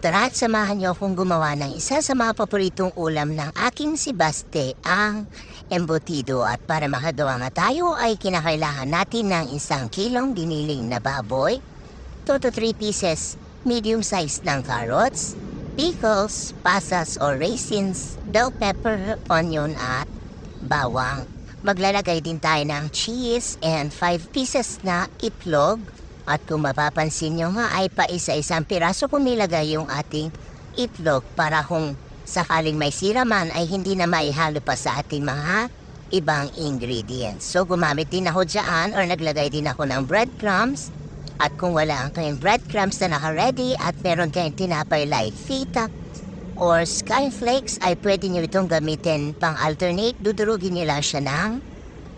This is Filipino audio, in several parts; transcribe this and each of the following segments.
Tara at samahan niyo akong gumawa ng isa sa mga paboritong ulam ng aking si Baste, ang embutido. At para makagawa nga tayo ay kinakailangan natin ng 1 kilong giniling na baboy, 2 to 3 pieces medium size ng carrots, pickles, pasas or raisins, bell pepper, onion at bawang. Maglalagay din tayo ng cheese and 5 pieces na itlog. At kung mapapansin nyo nga ay paisa-isang piraso pumilagay yung ating itlog para kung sakaling may sira man ay hindi na maihalo pa sa ating mga ibang ingredients. So gumamit din ako dyan or naglagay din ako ng breadcrumbs. At kung wala ang kayong breadcrumbs na naka-ready at meron kayong tinapay like feta or skyflakes ay pwede nyo itong gamitin pang alternate. Dudurugin nyo lang siya ng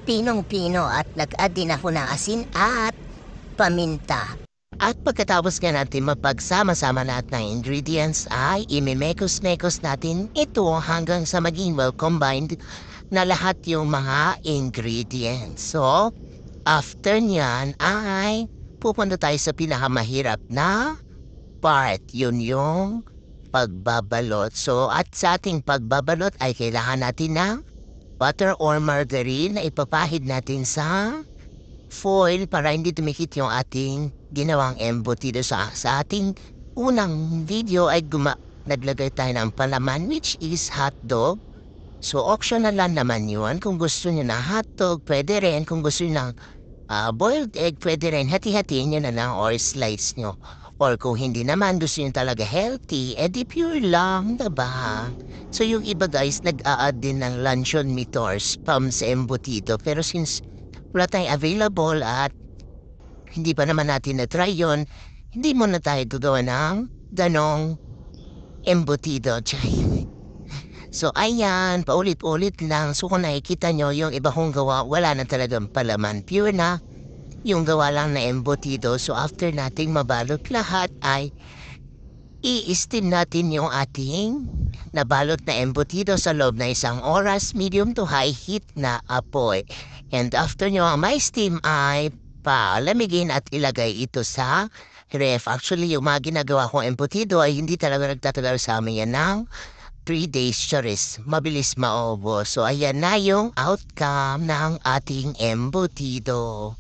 pinong-pino at nag-add din ako ng asin at paminta. At pagkatapos nga natin mapagsama-sama lahat ng ingredients ay imimekos-mekos natin ito hanggang sa maging well combined na lahat yung mga ingredients. So, after nyan ay pupunta tayo sa pinakamahirap na part. Yun yung pagbabalot. So, at sa ating pagbabalot ay kailangan natin ng butter or margarine na ipapahid natin sa foil para hindi tumikit yung ating ginawang embutido. Sa ating unang video ay naglagay tayo ng palaman which is hotdog. So optional lang naman yun. Kung gusto nyo na hotdog, pwede rin. Kung gusto nyo ng boiled egg, pwede rin. Hati-hatiin nyo na lang or slice nyo. Or kung hindi naman gusto nyo talaga healthy, edi pure lang, diba? So yung iba guys, nag-a-add din ng luncheon meat or spam sa embutido. Pero since wala tayong available at hindi pa naman natin na-try yun, hindi mo na tayo gagawa ng ganong embutido. So ayan, paulit-ulit lang. So kung nakikita nyo, yung iba kong gawa, wala na talagang palaman. Pure na yung gawa lang na embutido. So after nating mabalot lahat ay i-steam natin yung ating nabalot na embutido sa loob na 1 oras, medium to high heat na apoy. And after nyo ang may steam ay palamigin at ilagay ito sa ref. Actually, yung mga ginagawa kong embutido ay hindi talaga nagtatagal sa amin yan ng 3 days charis. Mabilis maubos. So ayan na yung outcome ng ating embutido.